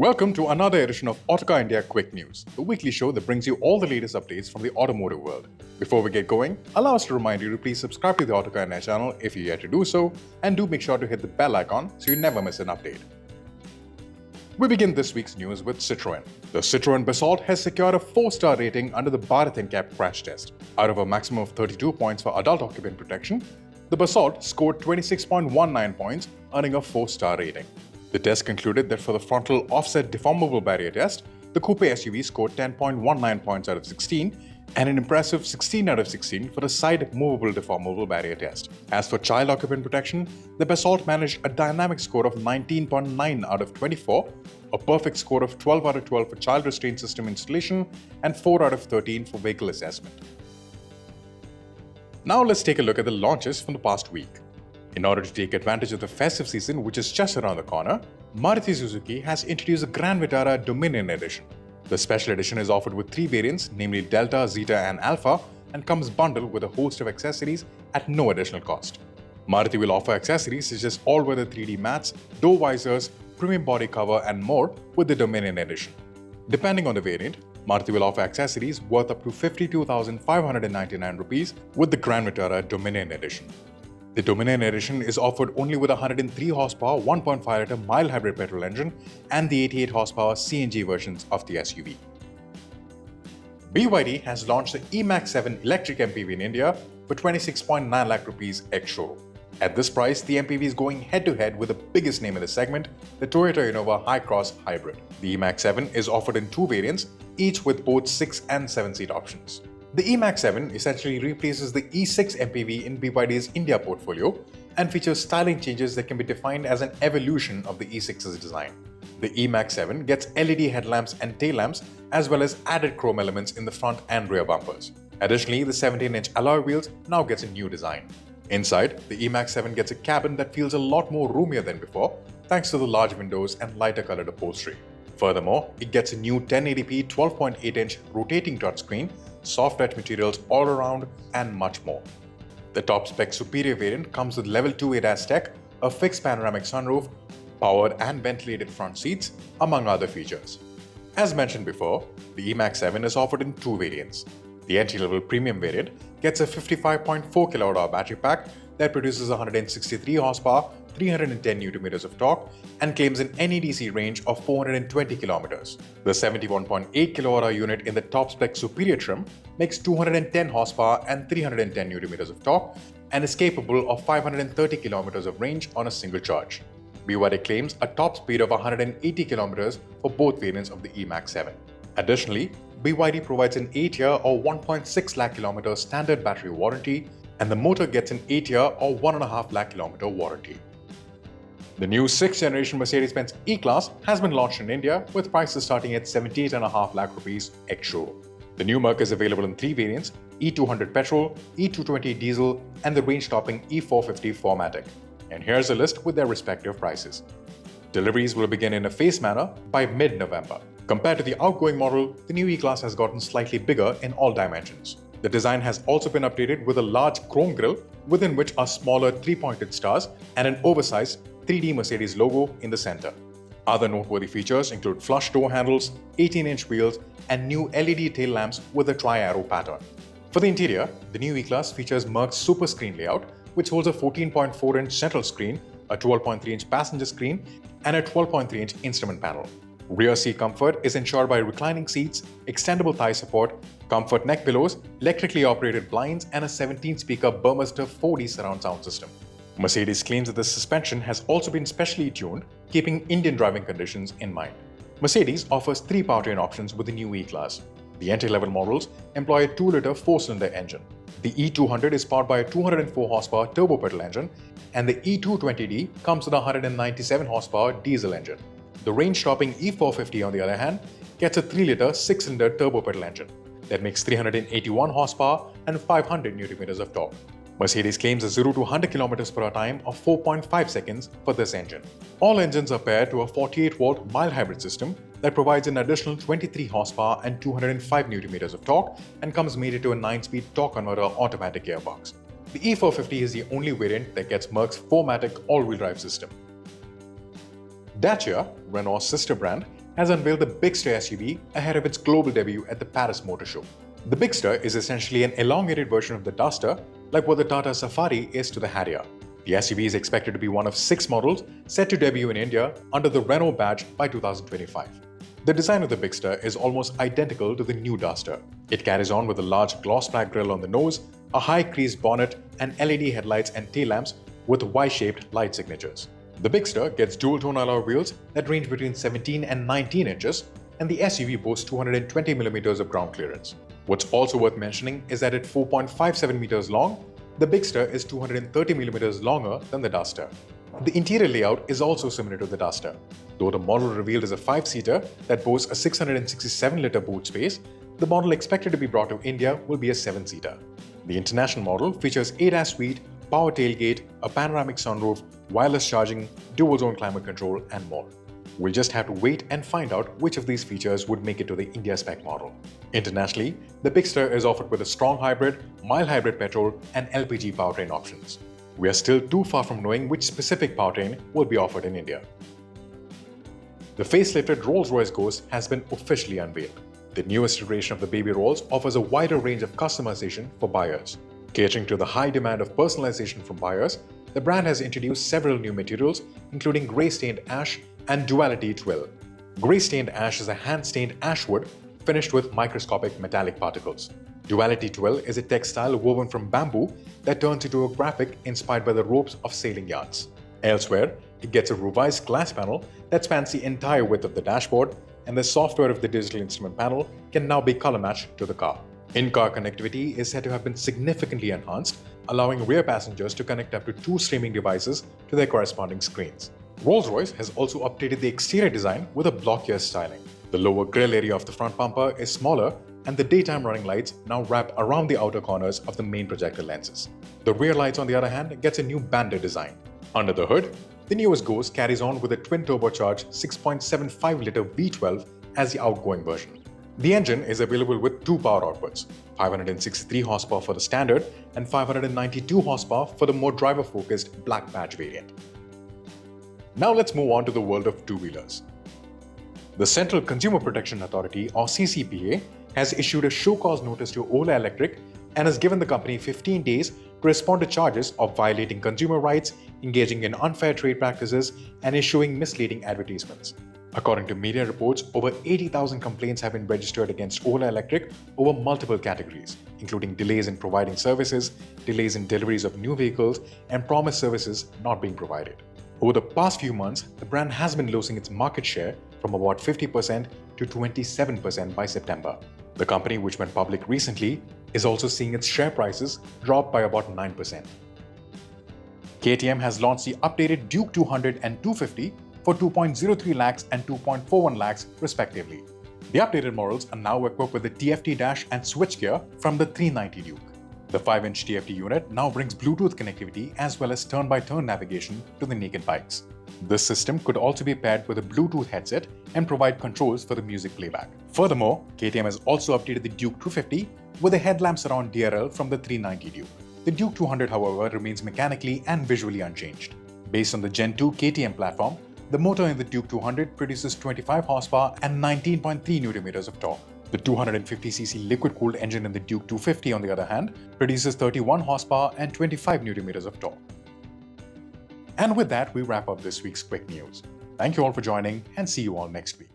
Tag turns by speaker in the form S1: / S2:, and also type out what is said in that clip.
S1: Welcome to another edition of Autocar India Quick News, the weekly show that brings you all the latest updates from the automotive world. Before we get going, allow us to remind you to please subscribe to the Autocar India channel if you're yet to do so, and do make sure to hit the bell icon so you never miss an update. We begin this week's news with Citroen. The Citroen Basalt has secured a 4-star rating under the Bharat NCAP crash test. Out of a maximum of 32 points for adult occupant protection, the Basalt scored 26.19 points, earning a 4-star rating. The test concluded that for the frontal offset deformable barrier test, the coupe SUV scored 10.19 points out of 16 and an impressive 16 out of 16 for the side movable deformable barrier test. As for child occupant protection, the Basalt managed a dynamic score of 19.9 out of 24, a perfect score of 12 out of 12 for child restraint system installation, and 4 out of 13 for vehicle assessment. Now let's take a look at the launches from the past week. In order to take advantage of the festive season, which is just around the corner, Maruti Suzuki has introduced the Grand Vitara Dominion Edition. The special edition is offered with 3 variants, namely Delta, Zeta and Alpha, and comes bundled with a host of accessories at no additional cost. Maruti will offer accessories such as all-weather 3D mats, door visors, premium body cover and more with the Dominion Edition. Depending on the variant, Maruti will offer accessories worth up to 52,599 rupees with the Grand Vitara Dominion Edition. The Dominion Edition is offered only with a 103 horsepower 1.5-litre mild hybrid petrol engine and the 88 horsepower CNG versions of the SUV. BYD has launched the eMax 7 electric MPV in India for 26.9 lakh rupees ex-showroom. At this price, the MPV is going head-to-head with the biggest name in the segment, the Toyota Innova Hi-Cross Hybrid. The eMax 7 is offered in 2 variants, each with both 6 and 7-seat options. The eMax 7 essentially replaces the E6 MPV in BYD's India portfolio and features styling changes that can be defined as an evolution of the E6's design. The eMax 7 gets LED headlamps and tail lamps as well as added chrome elements in the front and rear bumpers. Additionally, the 17-inch alloy wheels now gets a new design. Inside, the eMax 7 gets a cabin that feels a lot more roomier than before thanks to the large windows and lighter colored upholstery. Furthermore, it gets a new 1080p 12.8-inch rotating touchscreen, soft touch materials all around, and much more. The top-spec superior variant comes with Level 2 ADAS tech, a fixed panoramic sunroof, powered and ventilated front seats, among other features. As mentioned before, the eMax 7 is offered in 2 variants. The entry-level premium variant gets a 55.4 kWh battery pack that produces 163 horsepower, 310 Nm of torque, and claims an NEDC range of 420 km. The 71.8 kWh unit in the top-spec superior trim makes 210 horsepower and 310 Nm of torque and is capable of 530 km of range on a single charge. BYD claims a top speed of 180 km for both variants of the eMax 7. Additionally, BYD provides an 8-year or 1.6 lakh km standard battery warranty, and the motor gets an 8-year or 1.5 lakh km warranty. The new 6th generation Mercedes Benz E-Class has been launched in India with prices starting at 78.5 lakh rupees ex-showroom. The new Merc is available in 3 variants: E200 petrol, E220 diesel, and the range-topping E450 4MATIC. And here's a list with their respective prices. Deliveries will begin in a phased manner by mid-November. Compared to the outgoing model, the new E-Class has gotten slightly bigger in all dimensions. The design has also been updated with a large chrome grille within which are smaller 3-pointed stars and an oversized 3D Mercedes logo in the center. Other noteworthy features include flush door handles, 18-inch wheels, and new LED tail lamps with a tri-arrow pattern. For the interior, the new E-Class features Merc's Super Screen layout, which holds a 14.4-inch central screen, a 12.3-inch passenger screen, and a 12.3-inch instrument panel. Rear seat comfort is ensured by reclining seats, extendable thigh support, comfort neck pillows, electrically operated blinds, and a 17-speaker Burmester 4D surround sound system. Mercedes claims that the suspension has also been specially tuned, keeping Indian driving conditions in mind. Mercedes offers 3 powertrain options with the new E-Class. The entry-level models employ a 2-liter 4-cylinder engine. The E200 is powered by a 204 horsepower turbo petrol engine, and the E220D comes with a 197 horsepower diesel engine. The range-topping E450, on the other hand, gets a 3-liter 6-cylinder turbo petrol engine that makes 381 horsepower and 500 Nm of torque. Mercedes claims a 0 to 100 km per hour time of 4.5 seconds for this engine. All engines are paired to a 48-volt mild hybrid system that provides an additional 23 horsepower and 205 Nm of torque and comes mated to a 9-speed torque converter automatic gearbox. The E450 is the only variant that gets Merc's 4MATIC all-wheel drive system. Dacia, Renault's sister brand, has unveiled the Bigster SUV ahead of its global debut at the Paris Motor Show. The Bigster is essentially an elongated version of the Duster, like what the Tata Safari is to the Harrier. The SUV is expected to be one of 6 models set to debut in India under the Renault badge by 2025. The design of the Bigster is almost identical to the new Duster. It carries on with a large gloss black grille on the nose, a high creased bonnet, and LED headlights and tail lamps with Y-shaped light signatures. The Bigster gets dual-tone alloy wheels that range between 17 and 19 inches, and the SUV boasts 220mm of ground clearance. What's also worth mentioning is that at 4.57 meters long, the Bigster is 230mm longer than the Duster. The interior layout is also similar to the Duster. Though the model revealed as a 5-seater that boasts a 667-liter boot space, the model expected to be brought to India will be a 7-seater. The international model features ADAS suite, power tailgate, a panoramic sunroof, wireless charging, dual-zone climate control, and more. We'll just have to wait and find out which of these features would make it to the India spec model. Internationally, the Bigster is offered with a strong hybrid, mild hybrid petrol, and LPG powertrain options. We are still too far from knowing which specific powertrain will be offered in India. The facelifted Royce Ghost has been officially unveiled. The newest iteration of the Baby Rolls offers a wider range of customization for buyers. Catering to the high demand of personalization from buyers, the brand has introduced several new materials, including grey-stained ash and duality twill. Grey-stained ash is a hand-stained ash wood finished with microscopic metallic particles. Duality twill is a textile woven from bamboo that turns into a graphic inspired by the ropes of sailing yachts. Elsewhere, it gets a revised glass panel that spans the entire width of the dashboard, and the software of the digital instrument panel can now be color matched to the car. In-car connectivity is said to have been significantly enhanced, allowing rear passengers to connect up to 2 streaming devices to their corresponding screens. Rolls-Royce has also updated the exterior design with a blockier styling. The lower grille area of the front bumper is smaller, and the daytime running lights now wrap around the outer corners of the main projector lenses. The rear lights, on the other hand, gets a new banded design. Under the hood, the newest Ghost carries on with a twin-turbocharged 6.75-liter V12 as the outgoing version. The engine is available with 2 power outputs, 563 horsepower for the standard and 592 horsepower for the more driver-focused black badge variant. Now let's move on to the world of two-wheelers. The Central Consumer Protection Authority, or CCPA, has issued a show-cause notice to Ola Electric and has given the company 15 days to respond to charges of violating consumer rights, engaging in unfair trade practices, and issuing misleading advertisements. According to media reports, over 80,000 complaints have been registered against Ola Electric over multiple categories, including delays in providing services, delays in deliveries of new vehicles, and promised services not being provided. Over the past few months, the brand has been losing its market share from about 50% to 27% by September. The company, which went public recently, is also seeing its share prices drop by about 9%. KTM has launched the updated Duke 200 and 250 for 2.03 lakhs and 2.41 lakhs respectively. The updated models are now equipped with the TFT dash and switchgear from the 390 Duke. The 5-inch TFT unit now brings Bluetooth connectivity as well as turn-by-turn navigation to the naked bikes. This system could also be paired with a Bluetooth headset and provide controls for the music playback. Furthermore, KTM has also updated the Duke 250 with a headlamp surround DRL from the 390 Duke. The Duke 200, however, remains mechanically and visually unchanged. Based on the Gen 2 KTM platform, the motor in the Duke 200 produces 25 horsepower and 19.3 Nm of torque. The 250cc liquid-cooled engine in the Duke 250, on the other hand, produces 31 horsepower and 25 Nm of torque. And with that, we wrap up this week's quick news. Thank you all for joining, and see you all next week.